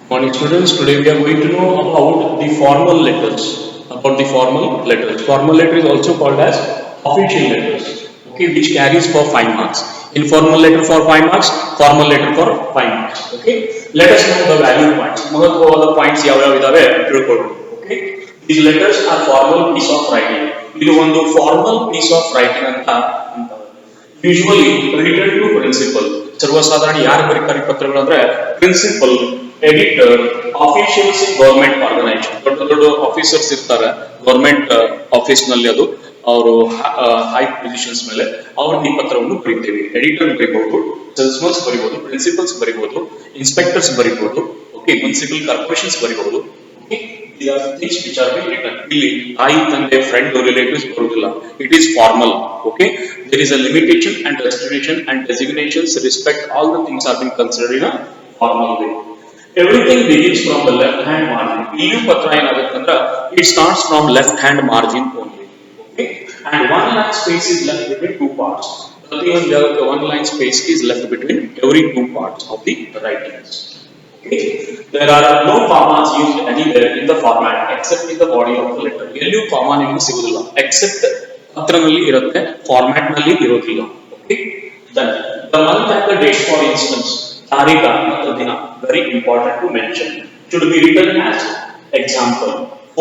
Morning students, today we are going to know about the formal letters. About the formal letters. Formal letter is also called as official letters. Okay, which carries for 5 marks. Informal letter for 5 marks, formal letter for 5 marks. Okay, let us know the value points. ಮಹತ್ವವಾದ points ಯಾವ್ಯಾವ ಇದಾವೆ ತಿಳ್ಕೊಳ್ಳೋಣ. Okay, these letters are formal piece of writing. ಇದು ಒಂದು formal piece of writing ಅಂತ usually return to principal. ಸರ್ವಸಾಧಾರಣ ಯಾರು ಬರೀತಾರೆ ಪತ್ರಗಳು ಅಂದ್ರೆ principal, editor, officials in government organisation. ದೊಡ್ಡ ದೊಡ್ಡ ಆಫೀಸರ್ಸ್ ಇರ್ತಾರೆ ಗವರ್ಮೆಂಟ್ ಆಫೀಸ್ ನಲ್ಲಿ, ಅದು ಅವರು ಹೈ ಪೊಸಿಷನ್ಸ್ ಮೇಲೆ ಅವ್ರ ಈ ಪತ್ರವನ್ನು ಬರೀತೇವೆ. ಎಡಿಟರ್ ಬರೀಬಹುದು, ಸೇಲ್ಸ್ಮನ್ಸ್ ಬರೀಬಹುದು, ಪ್ರಿನ್ಸಿಪಲ್ಸ್ ಬರೀಬಹುದು, ಇನ್ಸ್ಪೆಕ್ಟರ್ಸ್ ಬರೀಬಹುದು, ಓಕೆ, ಮುನ್ಸಿಪಲ್ ಕಾರ್ಪೊರೇಷನ್ಸ್ ಬರೀಬಹುದು. These are things which are being written. Really, I and a friend or relatives ಬರುವುದಿಲ್ಲ. It is formal. Okay, there is a limitation and restriction and designations. Respect, all the things are being considered in a formal way. Everything begins from the left hand margin. Even patra ಏನಾಗುತ್ತಂದ್ರೆ it starts from left hand margin only. Okay, and one line space is left between two parts. ಪ್ರತಿಯೊಂದು ಜಾಗಕ್ಕೆ one line space is left between every two parts of the writings. Okay, there are no commas used anywhere in the format except in the body of the letter. ಎಲ್ಲಿಯೂ comma ನಿಮಗೆ ಸಿಗುವುದಿಲ್ಲ except ಪತ್ರದಲ್ಲಿ ಇರುತ್ತೆ, format ನಲ್ಲಿ ಇರೋದಿಲ್ಲ. Okay, then the month and the date, for instance, ತಾರೀಖ ಮತ್ತು ದಿನ, very important to mention, should be written as example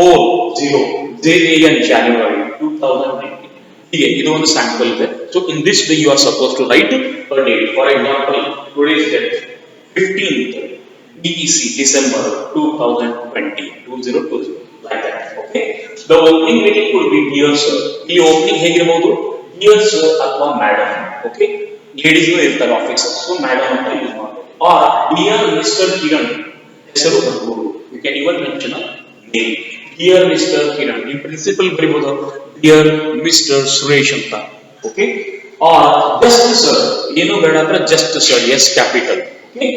40 Jan January 2019. ಹೀಗೆ ಇದು ಒಂದು ಸ್ಯಾಂಪಲ್ ಇದೆ. So in this way you are supposed to write a date. For example, today's date 15th DEC December 2020 2020, like that. Okay, the opening meeting could be dear sir. ಈ opening ಹೇಗಿರಬಹುದು? Dear sir ಅಥವಾ madam. Okay, ladies ನು ಇರ್ತಾರೆ officers, so madam ಅಂತ use ಮಾಡಬಹುದು. or dear Mr. Kiran ಹೆಸರು ಬರಬಹುದು. you can even mention a name. dear Mr. Kiran, in principle ಬರಬಹುದು dear Mr. Suresh ಅಂತ. Okay, or just sir, ಏನು ಬೇಡ ಅಂದ್ರೆ just sir, yes capital. Okay,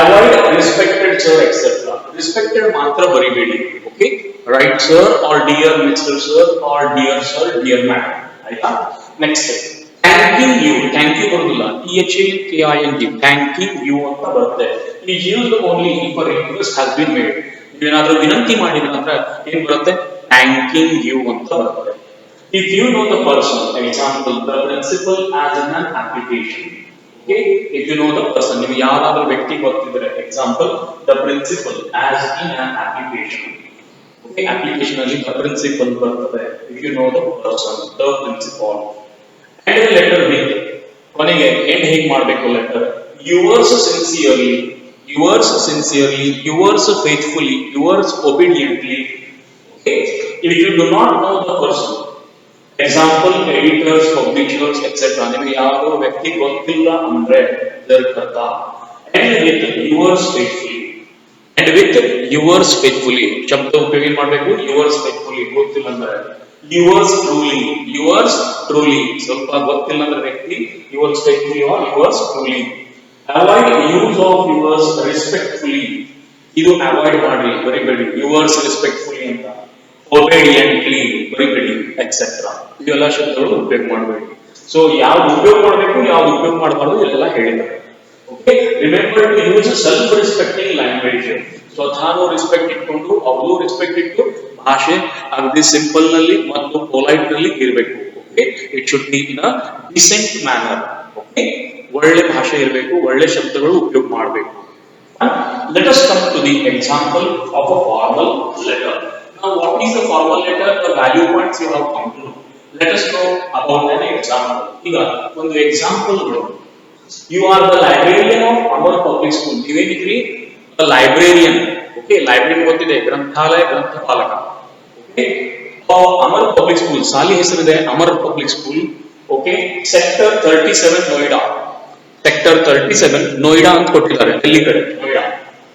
avoid respected sir etc. respected ಮಾತ್ರ ಬರಿಬೇಡಿ. Okay, right sir or dear Mr. sir or dear sir, dear madam. ಆಯ್ತಾ? Next thanking you. thank you ಬರುದಿಲ್ಲ, THANKING, thanking you ಅಂತ ಬರುತ್ತೆ. is used only if a request has been made. ನೀವೇನಾದ್ರೂ ವಿನಂತಿ ಮಾಡಿದ್ರೆ ಅಂದ್ರೆ ಏನ್ ಬರುತ್ತೆ? thanking you ಅಂತ ಬರುತ್ತೆ. if you know the person, example the principal as in an application. Okay, if you know the person, ನೀವು ಯಾರಾದರೂ ವ್ಯಕ್ತಿ ಗೊತ್ತಿದ್ರೆ, example the principal as in an application. Okay, application ಅಲ್ಲಿ the principal ಬರ್ತದೆ. if you know the person, the principal. and a letter with ಕೊನೆಗೆ end ಹೇಗೆ ಮಾಡಬೇಕು letter? yours sincerely, yours sincerely, yours faithfully, yours obediently. Okay, if you do not know the person, example editors, publishers etc, ನಿಮಗೆ ಯಾವುದೋ ವ್ಯಕ್ತಿ ಗೊತ್ತಿಲ್ಲ ಅಂದ್ರೆ ದರ್ಕತ and with yours faithfully. and with yours faithfully ಶಬ್ದ ಉಪಯೋಗ ಮಾಡಬೇಕು. yours faithfully ಗೊತ್ತಿಲ್ಲ ಅಂದ್ರೆ yours truly, yours truly ಸ್ವಲ್ಪ ಗೊತ್ತಿಲ್ಲ ಅಂದ್ರೆ ವ್ಯಕ್ತಿ yours faithfully or yours truly. avoid use of yours respectfully, ಇದು ಅವಾಯ್ಡ್ ಮಾಡಿ ಬರಿಬೇಡಿ yours respectfully ಅಂತ. obediently ಬರಿಬೇಡಿ etc. ಇವೆಲ್ಲ ಶಬ್ದಗಳು ಉಪಯೋಗ ಮಾಡಬೇಡಿ. ಸೊ ಯಾವ್ದು ಉಪಯೋಗ ಮಾಡಬೇಕು, ಯಾವ್ದು ಉಪಯೋಗ ಮಾಡಬಾರದು ಇವೆಲ್ಲ ಹೇಳಿದ್ದಾರೆ. Okay, remember to use self respecting language. ಸ್ವತಃ ರೆಸ್ಪೆಕ್ಟ್ ಇಟ್ಕೊಂಡು ಅವ್ರಿಗೂ ರೆಸ್ಪೆಕ್ಟ್ ಇಟ್ಟು ಭಾಷೆ ಅಗದಿ ಸಿಂಪಲ್ ನಲ್ಲಿ ಮತ್ತು ಪೊಲೈಟ್ ನಲ್ಲಿ ಇರಬೇಕು. Okay, it should be in a decent manner. Okay, ಒಳ್ಳೆ ಭಾಷೆ ಇರಬೇಕು, ಒಳ್ಳೆ ಶಬ್ದಗಳು ಉಪಯೋಗ ಮಾಡಬೇಕು. Let us come to the example of a formal letter. Now, what is the formal letter? The value points you have come to know. Let us know about an example. ಈಗ ಒಂದು example ನೋಡಿ. You are the librarian of our public school. ನೀವೇನಿದ್ರಿ? The librarian. Okay, librarian ಗೊತ್ತಿದೆ, ಗ್ರಂಥಾಲಯ ಗ್ರಂಥಪಾಲಕ. Okay, Amar public school, ಸಾಲಿ ಹೆಸರಿದೆ Amar public school. Okay, sector 37 Noida. Sector 37 Noida ಅಂತ ಕೊಟ್ಟಿದ್ದಾರೆ, ಡೆಲ್ಲಿ ಕಡೆ Noida.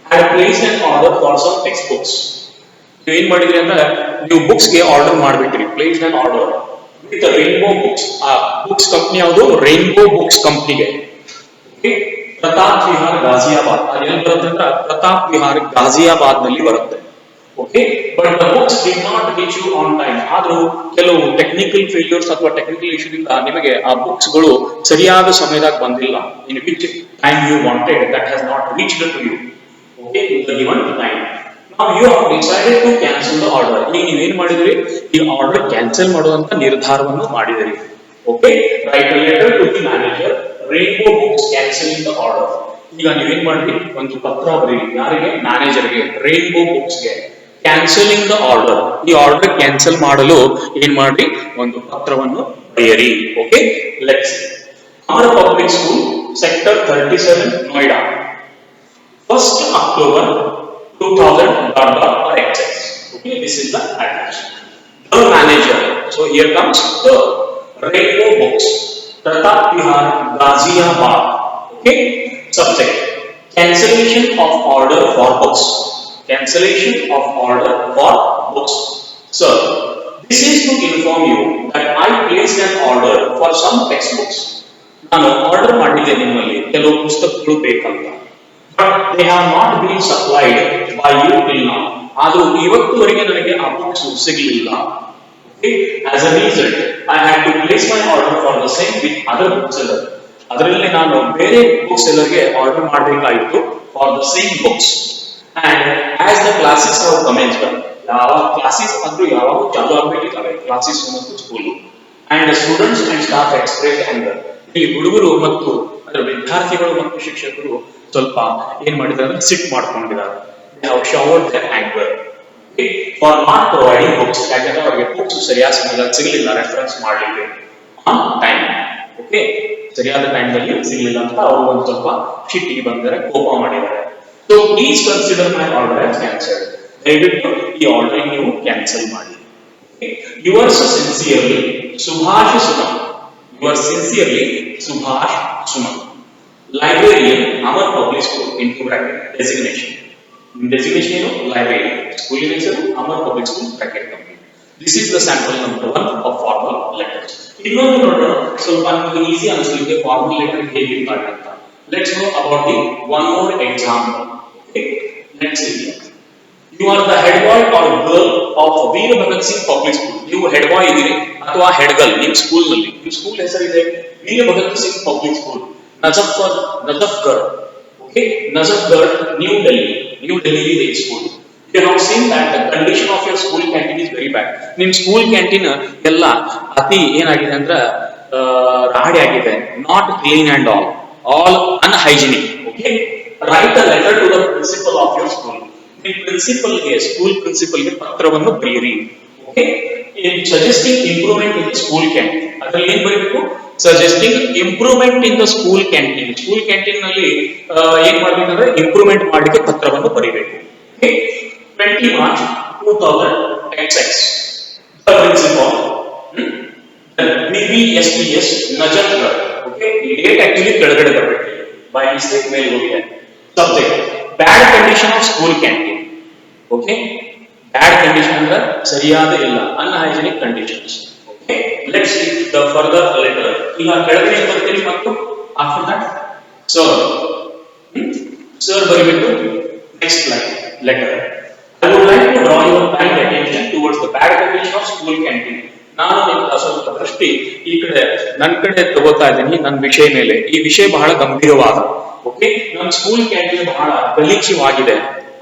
had placed an order for some textbooks. ನೀವು ಏನ್ ಮಾಡಿದ್ರಿ ಅಂದ್ರೆ ನೀವು ಬುಕ್ಸ್ ಗೆ ಆರ್ಡರ್ ಮಾಡ್ಬಿಟ್ರಿ, place an order with Rainbow Books. ಆ ಬುಕ್ಸ್ ಕಂಪನಿ ಯಾವುದು? ರೈನ್ಬೋ ಬುಕ್ಸ್ ಕಂಪನಿಗೆ. ಪ್ರತಾಪ್ ವಿಹಾರ್ ಗಾಜಿಯಾಬಾದ್. ಎಲ್ಲಿ ಬರುತ್ತೆ ಅಂದ್ರೆ ಪ್ರತಾಪ್ ವಿಹಾರ್ ಗಾಜಿಯಾಬಾದ್ ನಲ್ಲಿ ಬರುತ್ತೆ. Okay, but the books did not reach you on time. ಆದ್ರೂ ಕೆಲವು ಟೆಕ್ನಿಕಲ್ ಫೇಲ್ಯೂರ್ಸ್ ಅಥವಾ ಟೆಕ್ನಿಕಲ್ ಇಶ್ಯೂದಿಂದ ನಿಮಗೆ ಆ ಬುಕ್ಸ್ ಗಳು ಸರಿಯಾದ ಸಮಯದಾಗ ಬಂದಿಲ್ಲ. In which time you wanted, that has not reached to you. Okay, in the given time. Now you have decided to cancel the order. ಈಗ ನೀವೇನ್ ಮಾಡಿದ್ರಿ, ಈ ಆರ್ಡರ್ ಕ್ಯಾನ್ಸಲ್ ಮಾಡುವಂತ ನಿರ್ಧಾರವನ್ನು ಮಾಡಿದಿರಿ. Okay, write a letter to the manager, rainbow books cancelling the order. ಈಗ ನೀವೇನ್ ಮಾಡ್ರಿ, ಒಂದು ಪತ್ರ ಬರೀರಿ. ಯಾರಿಗೆ? ಮ್ಯಾನೇಜರ್ಗೆ, ರೈನ್ಬೋ ಬುಕ್ಸ್ಗೆ. ಕ್ಯಾನ್ಸಲಿಂಗ್ ದ ಆರ್ಡರ್, ಈ ಆರ್ಡರ್ ಕ್ಯಾನ್ಸಲ್ ಮಾಡಲು ಏನ್ ಮಾಡ್ರಿ, ಒಂದು ಪತ್ರವನ್ನು ಬರೆಯಿರಿ. Okay, let's Amar Public School, Sector 37, Noida. 1st October 2000 or XX. Okay, this is the address. The manager. So here comes the Rainbow Books, Pratap Vihar, Ghaziabad. Okay, subject: cancellation of order for books. Cancellation of order for books. Sir, this is to inform you that I placed an order for some textbooks. ನಾನು order ಮಾಡಿದ್ದೆ ನಿಮ್ಮಲ್ಲಿ ಕೆಲವು ಪುಸ್ತಕಗಳು ಬೇಕಂತ, but they have not been supplied by you till now. ಆದರೂ ಇವತ್ತುವರೆಗೆ ನನಗೆ ಆ ಬುಕ್ಸ್ ಸಿಗಲಿಲ್ಲ. Okay, as a result I had to place my order for the same with other book seller. ಅದರಲ್ಲಿ ನಾನು ಬೇರೆ ಬುಕ್ ಸೆಲ್ಲರ್ಗೆ ಆರ್ಡರ್ ಮಾಡಬೇಕಾಯಿತು for the same books. And as the classes have commenced, ಯಾವ ಕ್ಲಾಸಸ್ ಅಂದ್ರೂ ಯಾವಾಗ ಚಾಲು ಆಗಬೇಕಿದ್ದಾವೆ, ಕ್ಲಾಸಸ್ ಮತ್ತು school. And students and staff express anger. ಈ ಹುಡುಗರು ಮತ್ತು ಅದರ ವಿದ್ಯಾರ್ಥಿಗಳು ಮತ್ತು ಶಿಕ್ಷಕರು ಸ್ವಲ್ಪ ಏನ್ ಮಾಡಿದ್ದಾರೆ, ಸಿಟ್ ಮಾಡ್ಕೊಂಡಿದ್ದಾರೆ. ಫಾರ್ ನಾಟ್ ಪ್ರೊವೈಡಿಂಗ್ ಬುಕ್ಸ್, ಯಾಕಂದ್ರೆ ಅವರಿಗೆ ಬುಕ್ಸ್ ಸರಿಯಾದ ಸಮಯದಲ್ಲಿ ಸಿಗಲಿಲ್ಲ, ರೆಫರೆನ್ಸ್ ಮಾಡಲಿಕ್ಕೆ ಆನ್ ಟೈಮ್. ಓಕೆ, ಸರಿಯಾದ ಟೈಮ್ನಲ್ಲಿ ಸಿಗಲಿಲ್ಲ ಅಂತ ಅವರು ಒಂದು ಸ್ವಲ್ಪ ಶಿಟ್ಟಿಗೆ ಬಂದಿದ್ದಾರೆ, ಕೋಪ ಮಾಡಿದ್ದಾರೆ. So please consider my order as cancelled. ದಯವಿಟ್ಟು ಈ ಆರ್ಡರ್ ನೀವು ಕ್ಯಾನ್ಸಲ್ ಮಾಡಿ. Yours sincerely Subhash Suman. Yours sincerely, Subhash Suman. Librarian, Amar Public School, into bracket, designation. Designation, librarian. School name, Amar Public School, bracket complete. This is the sample number 1 of formal letters. So, easy answer the formal letter heavy part. Let's know about the one more example. Okay, let's see here. You are the head boy or girl of Veer Bhagat Singh Public School. You head boy idire ಅಥವಾ head girl ನಿಮ್ಮ school ನಲ್ಲಿ. ನಿಮ್ಮ school ಹೆಸರಿದೆ Veer Bhagat Singh public school, Najafgarh. Okay, Najafgarh, New Delhi ಇದೆ ಈ school. You have seen that the condition of your school canteen is very bad. ನಿಮ್ಮ school canteen ಎಲ್ಲ ಅತಿ ಏನಾಗಿದೆ ಅಂದ್ರೆ ರಾಡಿ ಆಗಿದೆ, not clean and all unhygienic. Okay, write a letter to the principal of your school. ಪ್ರಿನ್ಸಿಪಲ್ಗೆ, school ಪ್ರಿನ್ಸಿಪಲ್ಗೆ ಪತ್ರವನ್ನು ಬರೆಯಿರಿ. Okay, suggesting improvement in the school canteen. ಅದರಲ್ಲಿ ಏನ್ ಬರೀಬೇಕು? Suggesting improvement in the school canteen. School canteen ನಲ್ಲಿ ಏನ್ ಮಾಡ್ಬೇಕಂದ್ರೆ ಇಂಪ್ರೂವ್ಮೆಂಟ್ ಮಾಡಲಿಕ್ಕೆ ಪತ್ರವನ್ನು ಬರೀಬೇಕು. Okay, 20 March 2000 XX. The principal BBSPS Najafgarh. Okay, ಈ ಡೇಟ್ ಆಕ್ಚುಲಿ ಕೆಳಗಡೆ ಬರಬೇಕು, ಬೈ ಮಿಸ್ಟೇಕ್ ಮೇಲೆ ಹೋಗಿದೆ. Subject: bad condition of school canteen. Okay, bad condition ಅಂದ್ರೆ ಸರಿಯಾದ ಇಲ್ಲ, unhygienic conditions. Okay, let's see the further letter. ಈಗ ಕೆಳಗಡೆ ಬರ್ತೀರಿ ಮತ್ತು ಆಫ್ಟರ್ ದಟ್ ಸರ್ ಬರಿಬೇಕು. Next line letter: I would like to draw your kind attention towards the bad condition of school canteen. ನಾನು ನಿಮ್ಮ ಸ್ವಲ್ಪ ದೃಷ್ಟಿ ಈ ಕಡೆ ನನ್ನ ಕಡೆ ತಗೋತಾ ಇದ್ದೀನಿ, ನನ್ನ ವಿಷಯ ಮೇಲೆ. ಈ ವಿಷಯ ಬಹಳ ಗಂಭೀರವಾದ. ಓಕೆ, ನಮ್ಮ ಸ್ಕೂಲ್ ಕ್ಯಾಂಟೀನ್ ಬಹಳ ಗಲೀಜವಾಗಿದೆ,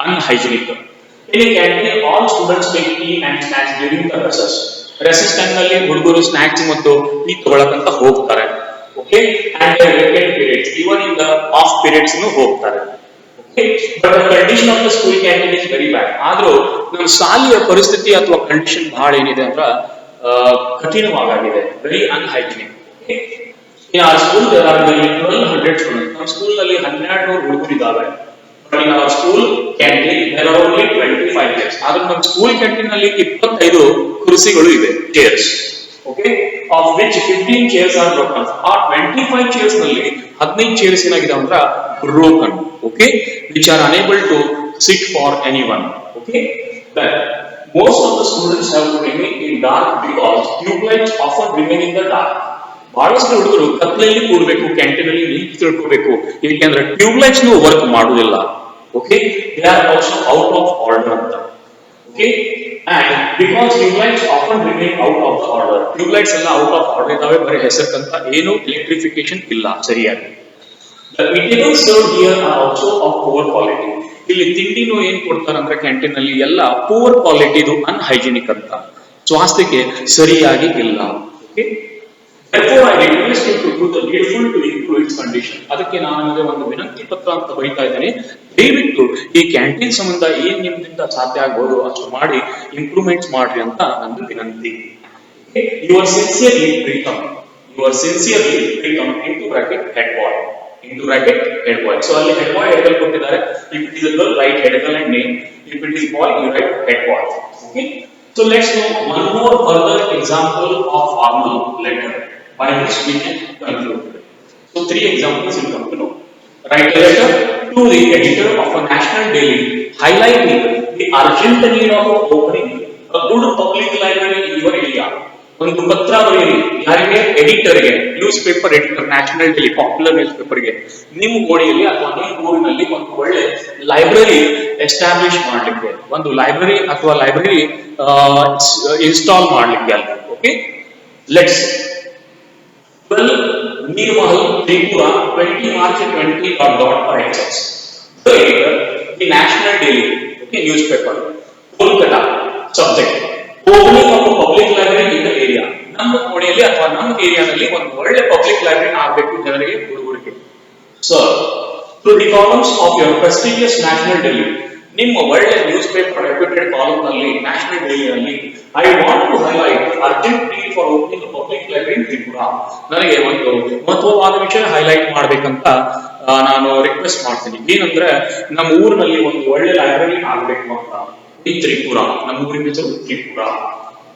unhygienic. In a canteen, all students take tea and snacks during the recess. Recess time ನಲ್ಲಿ ಹುಡುಗರು ಸ್ನಾಕ್ಸ್ ಮತ್ತು ಟೀ ತಗೊಳ್ಳಕಂತ ಹೋಗ್ತಾರೆ. Okay, and the weekend periods, even in the off periods ನು ಹೋಗ್ತಾರೆ. Okay, but the condition of the school canteen is very bad. ಆದ್ರೂ ನಮ್ಮ ಶಾಲೆಯ ಪರಿಸ್ಥಿತಿ ಅಥವಾ ಕಂಡೀಷನ್ ಬಹಳ ಏನಿದೆ ಅಂದ್ರೆ ಕಠಿಣವಾಗಿದೆ, very unhygienic. Okay, in our school there are nearly 1200 students. ನಮ್ಮ ಸ್ಕೂಲ್ ನಲ್ಲಿ 1200 ಹುಡುಗರು ಇದ್ದಾರೆ. But in our school canteen there are only 25 chairs. ಆದ್ರೆ ನಮ್ಮ ಸ್ಕೂಲ್ ಕ್ಯಾಂಟೀನ್ ನಲ್ಲಿ 25 ಕುರ್ಚಿಗಳು ಇವೆ, chairs. Okay, of which 15 chairs are broken. ಆ 25 chairs ನಲ್ಲಿ 15 chairs ಏನಾಗಿದೆ ಅಂದ್ರೆ broken. Okay, which are unable to sit for anyone. Okay, then most of the students have to remain in dark because tube lights often remain in the dark. ಬಹಳಷ್ಟು ಹುಡುಗರು ಕತ್ಲೆಯಲ್ಲಿ ಕೂಡಬೇಕು, canteen ಅಲ್ಲಿ ನಿಂತು ತಿಳ್ಕೋಬೇಕು, ಏಕೆಂದ್ರೆ ಟ್ಯೂಬ್ ಲೈಟ್ಸ್ ವರ್ಕ್ ಮಾಡುವುದಿಲ್ಲ. Okay, they are also out of order ಅಂತ. Okay, and because tube lights often remain out of the order. Tube lights ಎಲ್ಲ ಔಟ್ ಆಫ್ ಆರ್ಡರ್ ಇದಾವೆ, ಬರೀ ಹೆಸರ್ಕಂತ ಏನು ಎಲೆಕ್ಟ್ರಿಫಿಕೇಶನ್ ಇಲ್ಲ ಸರಿಯಾಗಿ. The materials served here are also of poor quality. ಇಲ್ಲಿ ತಿಂಡಿನೂ ಏನ್ ಕೊಡ್ತಾರೆ ಅಂದ್ರೆ ಕ್ಯಾಂಟೀನ್ ಅಲ್ಲಿ ಎಲ್ಲ ಪೂರ್ ಕ್ವಾಲಿಟಿದು ಅನ್ಹೈಜಿನಿಕ್ ಅಂತ, ಸ್ವಾಸ್ಥ್ಯಕ್ಕೆ ಸರಿಯಾಗಿ ಇಲ್ಲ. Okay, therefore I request you to do the needful to improve its condition. ಅದಕ್ಕೆ ನಾನು ನಿಮಗೆ ಒಂದು ವಿನಂತಿ ಪತ್ರ ಅಂತ ಬರೀತಾ ಇದ್ದೇನೆ. ದಯವಿಟ್ಟು ಈ ಕ್ಯಾಂಟೀನ್ ಸಂಬಂಧ ಏನ್ ನಿಮ್ಮಿಂದ ಸಾಧ್ಯ ಆಗ್ಬೋದು ಅಷ್ಟು ಮಾಡಿ ಇಂಪ್ರೂವ್ಮೆಂಟ್ಸ್ ಮಾಡ್ರಿ ಅಂತ ನನ್ನ ವಿನಂತಿ. You are sincerely Pritam. You are sincerely Pritam into bracket head boy. Into bracket head boy. So ಅಲ್ಲಿ head boy head ಕೊಟ್ಟಿದ್ದಾರೆ. If it is a girl, write head girl and name. If it is boy, you write head boy. Okay. So let's know one more further example of formal letter by which we can conclude. So 3 examples will come to know. Write a letter to the editor of a national daily highlighting the urgent need of opening a good public library in your area. ಒಂದು ಪತ್ರ ಬರೆಯಿರಿ ಯಾರಿಗೆ? ಎಡಿಟರ್ಗೆ, news paper editor, national daily, popular news ಪೇಪರ್ಗೆ. ನಿಮ್ಮ ಗೋಡೆಯಲ್ಲಿ ಅಥವಾ ನಿಮ್ಮ ಊರಿನಲ್ಲಿ ಒಂದು ಒಳ್ಳೆ ಲೈಬ್ರರಿ ಎಸ್ಟಾಬ್ಲಿಷ್ ಮಾಡ್ಲಿಕ್ಕೆ, ಒಂದು ಲೈಬ್ರರಿ ಅಥವಾ ಲೈಬ್ರರಿ ಇನ್ಸ್ಟಾಲ್ ಮಾಡ್ಲಿಕ್ಕೆ ಅಲ್ಲ. Okay, let's 12 Nirmahal Tripura 20 March 20 .xx. The editor, the National Daily, okay, newspaper, Kolkata. Subject: opening of a public library in the area. ನಮ್ಮ ಕೋಣೆಯಲ್ಲಿ ಅಥವಾ ನಮ್ಮ ಏರಿಯಾದಲ್ಲಿ ಒಂದು ಒಳ್ಳೆ ಪಬ್ಲಿಕ್ ಲೈಬ್ರರಿ ಆಗಬೇಕು ಜನರಿಗೆ, ಹುಡುಗರಿಗೆ. Sir, through the columns of your prestigious National Daily, ನಿಮ್ಮ ಒಳ್ಳೆ ನ್ಯೂಸ್ ಪೇಪರ್ ರೆಪ್ಯೂಟೆಡ್ ಕಾಲಮ್ ನಲ್ಲಿ, ನ್ಯಾಷನಲ್ ಡೈಲಿ ನಲ್ಲಿ, I want to highlight urgent need for opening a public library in Tripura. ನನಗೆ ಒಂದು ಮಹತ್ವವಾದ ವಿಷಯ ಹೈಲೈಟ್ ಮಾಡ್ಬೇಕಂತ ನಾನು ರಿಕ್ವೆಸ್ಟ್ ಮಾಡ್ತೀನಿ. ಏನಂದ್ರೆ ನಮ್ಮ ಊರಿನಲ್ಲಿ ಒಂದು ಒಳ್ಳೆ ಲೈಬ್ರರಿ ಆಗ್ಬೇಕು ಅಂತ. ಇನ್ ತ್ರಿಪುರಾ, ನಮ್ಮ ಊರಿನ ಹೆಸರು Tripura.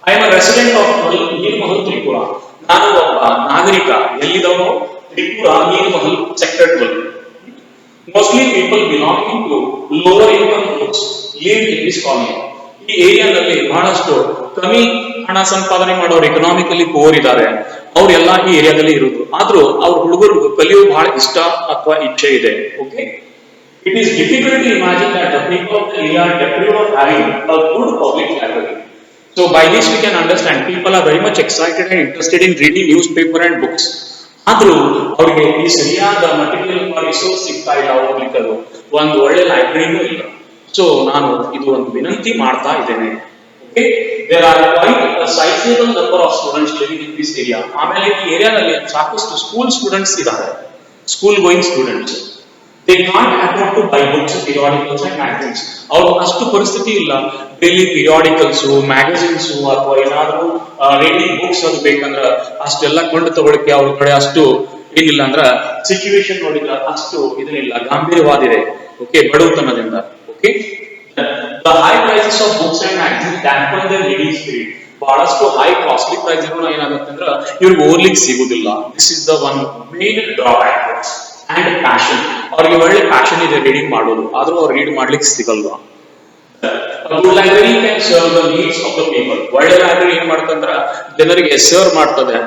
I am a resident of Neermahal Tripura. ನಾನು ಒಬ್ಬ ನಾಗರಿಕ, ಎಲ್ಲಿದವನು? Tripura, Neermahal sector 12. Mostly people belonging to lower income groups live in this colony. ಈ ಏರಿಯಾದಲ್ಲಿ ಬಹಳಷ್ಟು ಕಮ್ಮಿ ಹಣ ಸಂಪಾದನೆ ಮಾಡೋರು, ಎಕನಾಮಿಕಲಿ ಪೋರ್ ಇದ್ದಾರೆ, ಅವರೆಲ್ಲ ಈ ಏರಿಯಾದಲ್ಲಿ ಇರುವುದು. ಆದ್ರೂ ಅವ್ರ ಹುಡುಗರು ಕಲಿಯೋ ಬಹಳ ಇಷ್ಟ ಅಥವಾ ಇಚ್ಛೆ ಇದೆ. Okay, it is difficult to imagine that the people of the area are deprived of having a good public library. So by this we can understand people are very much excited and interested in reading newspaper and books. ಆದ್ರೂ ಅವ್ರಿಗೆ ಈ ಸರಿಯಾದ material resource ಸಿಗ್ತಾ ಇಲ್ಲ, ಹೋಗ್ಲಿಕ್ಕದು ಒಂದು ಒಳ್ಳೆ ಲೈಬ್ರರಿನೂ ಇಲ್ಲ. So ನಾನು ಇದು ಒಂದು ವಿನಂತಿ ಮಾಡ್ತಾ ಇದ್ದೇನೆ. Okay, there are quite a sizeable number of students living in this area. ಆಮೇಲೆ ಈ ಏರಿಯಾದಲ್ಲಿ ಸಾಕಷ್ಟು ಸ್ಕೂಲ್ ಸ್ಟೂಡೆಂಟ್ಸ್ ಇದ್ದಾರೆ, school going students. They can't afford to buy books, periodicals and magazines. ಅವ್ರ ಅಷ್ಟು ಪರಿಸ್ಥಿತಿ ಇಲ್ಲ ಡೈಲಿ ಪಿರಿಯಾಡಿಕಲ್ಸ್, ಮ್ಯಾಗಝಿನ್ಸ್ ಅಥವಾ ಏನಾದ್ರು ರೀಡಿಂಗ್ ಬುಕ್ಸ್ ಅದು ಬೇಕಂದ್ರ ಅಷ್ಟೆಲ್ಲ ಕೊಂಡು ತಗೊಳಕ್ಕೆ ಅವ್ರ ಕಡೆ ಅಷ್ಟು ಏನಿಲ್ಲ. ಅಂದ್ರ ಸಿಚುವೇಶನ್ ನೋಡಿದ್ರ ಅಷ್ಟು ಇದನ್ನಿಲ್ಲ, ಗಾಂಭೀರ್ಯವಾದಿದೆ. ಓಕೆ, ಬಡವತನದಿಂದ. Okay, the high prices of books and magazines dampen the reading spirit. ಬಹಳಷ್ಟು ಹೈ ಕಾಸ್ಟ್ಲಿ ಪ್ರೈಸ್ ಇರೋಣ ಏನಾಗುತ್ತೆ ಅಂದ್ರೆ ಇವ್ರಿಗೆ ಓದ್ಲಿಕ್ಕೆ ಸಿಗುದಿಲ್ಲ. This is the one main drawback. And passion, ಅವ್ರಿಗೆ ಒಳ್ಳೆ ಪ್ಯಾಷನ್ ಇದೆ ರೀಡಿಂಗ್ ಮಾಡೋದು, ಆದ್ರೂ ಅವ್ರು ರೀಡ್ ಮಾಡ್ಲಿಕ್ಕೆ ಸಿಗಲ್ವಾ. A good library can serve the needs of the people. ಒಳ್ಳೆ ಲೈಬ್ರರಿ ಏನ್ ಮಾಡ್ತಂದ್ರ ಜನರಿಗೆ ಸರ್ವ್ ಮಾಡ್ತದೆ,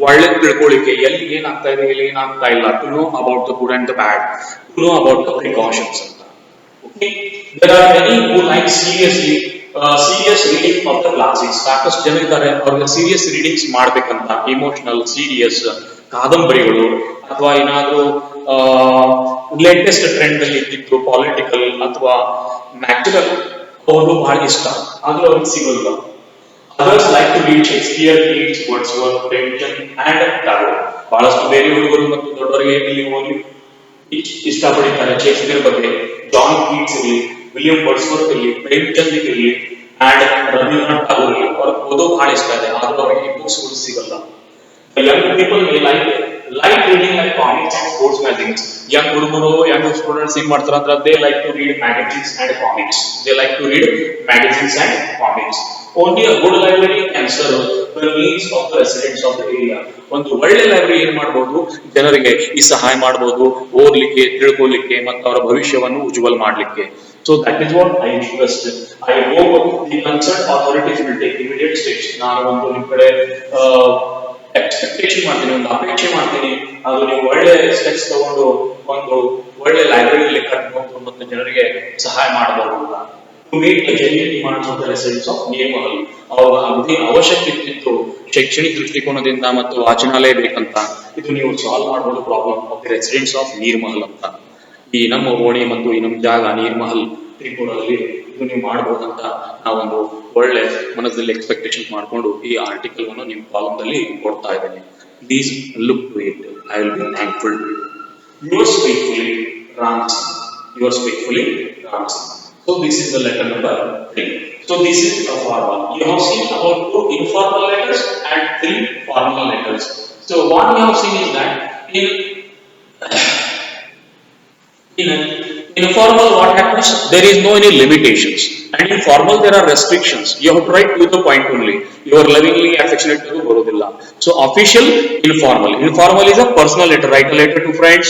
ಒಳ್ಳೆ ತಿಳ್ಕೊಳ್ಳಿಕ್ಕೆ ಎಲ್ಲಿ ಏನಾಗ್ತಾ ಇದೆ, ಎಲ್ಲಿ ಏನಾಗ್ತಾ ಇಲ್ಲ, to know about the good and the bad, to know about the precautions ಅಂತ. Okay, there are many who like serious reading of the classics. ಸಾಕಷ್ಟು ಜನ ಇದ್ದಾರೆ ಅವ್ರಿಗೆ ಸೀರಿಯಸ್ ರೀಡಿಂಗ್ಸ್ ಮಾಡ್ಬೇಕಂತ, ಇಮೋಷನಲ್ ಸೀರಿಯಸ್ ಕಾದಂಬರಿಗಳು ಅಥವಾ ಏನಾದ್ರೂ ಲೇಟೆಸ್ಟ್ ಟ್ರೆಂಡ್ ಅಲ್ಲಿ ಇದ್ದಿದ್ದು ಪಾಲಿಟಿಕಲ್ ಅಥವಾ ನ್ಯಾಚುರಲ್ ಅವರು ಬಹಳ ಇಷ್ಟ, ಆದ್ರೂ ಅವ್ರಿಗೆ ಸಿಗಲ್ಲ. Others like to read Shakespeare, Keats, Wordsworth, Premchand and Tagore. ಬಹಳಷ್ಟು ಬೇರೆ ಹುಡುಗರು ಮತ್ತು ದೊಡ್ಡವರಿಗೆ ಇಲ್ಲಿ ಓದಿ ಇಷ್ಟಪಡುತ್ತಾರೆ ಶೇಕ್ಸ್ಪಿಯರ್ ಬಗ್ಗೆ. ಜಾನ್ ಕೀಟ್ಸ್ ಇರಲಿ, ವಿಲಿಯಂ ವರ್ಡ್ಸ್ವರ್ತ್ ಇರಲಿ, ಪ್ರೇಮ್ಚಂದ್ ಇರಲಿ ಅಂಡ್ ರವೀಂದ್ರನಾಥ್ ಟಾಗೋರ್ ಇರಲಿ, ಅವ್ರಿಗೆ ಓದೋ ಬಹಳ ಇಷ್ಟ ಇದೆ, ಆದ್ರೂ ಅವರಿಗೆ ಬುಕ್ಸ್ ಸಿಗಲ್ಲ. Young people may like reading like comics and sports magazines. Young ಹುಡುಗರು, young students ಏನ್ ಮಾಡ್ತಾರೆ ಅಂದ್ರೆ they like to read magazines and comics. They like to read magazines and comics. Only a good library can serve the needs of the residents of the area. ಒಂದು ಒಳ್ಳೆ library ಏನ್ ಮಾಡಬಹುದು, ಜನರಿಗೆ ಈ ಸಹಾಯ ಮಾಡಬಹುದು, ಓದ್ಲಿಕ್ಕೆ, ತಿಳ್ಕೊಳ್ಳಿಕ್ಕೆ ಮತ್ತು ಅವರ ಭವಿಷ್ಯವನ್ನು ಉಜ್ವಲ ಮಾಡ್ಲಿಕ್ಕೆ. So that is what I request. I hope the concerned authorities will take immediate steps. ನಾನು ಒಂದು ನಿಮ್ಮ ಕಡೆ ಎಕ್ಸ್ಪೆಕ್ಟೇಷನ್ ಮಾಡ್ತೀನಿ, ಒಂದು ಅಪೇಕ್ಷೆ ಮಾಡ್ತೀನಿ, ಅದು ನೀವು ಒಳ್ಳೆ ಸ್ಟೆಪ್ಸ್ ತಗೊಂಡು ಒಂದು ಒಳ್ಳೆ ಲೈಬ್ರರಿಯಲ್ಲಿ ಕಟ್ಟಬಹುದು ಮತ್ತು ಜನರಿಗೆ ಸಹಾಯ ಮಾಡಬಹುದು ಅಂತ. To meet the genuine demands of the residents of Neermahal. ಅವರ ಅಗದಿ ಅವಶ್ಯಕತೆ ಇತ್ತು ಶೈಕ್ಷಣಿಕ ದೃಷ್ಟಿಕೋನದಿಂದ ಮತ್ತು ವಾಚನಾಲಯ ಬೇಕಂತ. ಇದು ನೀವು ಸಾಲ್ವ್ ಮಾಡಬಹುದು problem of the residents of Neermahal ಅಂತ. ಈ ನಮ್ಮ ಓಣಿ ಮತ್ತು ಈ ನಮ್ಮ ಜಾಗ ನೀರ್ಮಹಲ್ ತ್ರಿಪುರಲ್ಲಿ ಇದು ನೀವು ಮಾಡಬಹುದಂತ ನಾವೊಂದು ಒಳ್ಳೆ ಮನಸ್ಸಲ್ಲಿ ಎಕ್ಸ್ಪೆಕ್ಟೇಷನ್ ಮಾಡಿಕೊಂಡು ಈ ಆರ್ಟಿಕಲ್ ಅನ್ನು ನಿಮ್ಮ ಕಾಲಂದಲ್ಲಿ ಕೊಡ್ತಾ ಇದ್ದೇನೆ. Please look to it. I will be thankful. Yours faithfully, Ram Singh. Yours faithfully, Ram Singh. So this is the letter number 3. So this is a formal. You have seen about 2 informal letters and 3 formal letters. So what we have seen is that in formal what happens, there is no any limitations, and in formal there are restrictions. You have to write to the point only. You are lovingly affectionate to Borodilla. So official, informal is a personal letter. Write a letter to friends,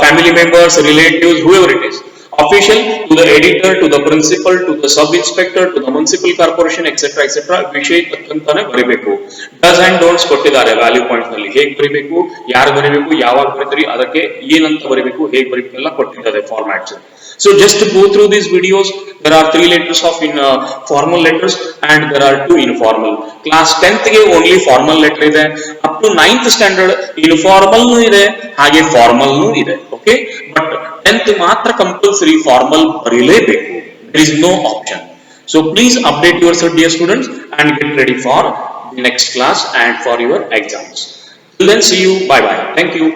family members, relatives, whoever it is. Official, to the editor, to the principal, to the sub inspector, to the municipal corporation, etc. ವಿಷಯ ತಕ್ಕಂತಾನೆ ಬರೀಬೇಕು. Does and don'ts ಕೊಟ್ಟಿದ್ದಾರೆ value point ನಲ್ಲಿ. ಹೇಗೆ ಬರೀಬೇಕು, ಯಾರು ಬರೀಬೇಕು, ಯಾವಾಗ ಬರೀತೀರಿ, ಅದಕ್ಕೆ ಏನಂತ ಬರೀಬೇಕು, ಹೇಗೆ ಬರೀಬೇಕು ಎಲ್ಲ ಕೊಟ್ಟಿದ್ದಾರೆ formats. So just to go through these videos, there are 3 letters of formal letters and there are 2 informal. Class 10th ಗೆ only formal letter ಇದೆ. Up to 9th standard informal ನೂ ಇದೆ ಹಾಗೆ formal ನೂ ಇದೆ. Okay, but 10th ಮಾತ್ರ compulsory formal ಬರೀಲೇಬೇಕು. There is no option. So please update yourself, dear students, and get ready for the next class and for your exams. Till then, see you. Bye bye. Thank you.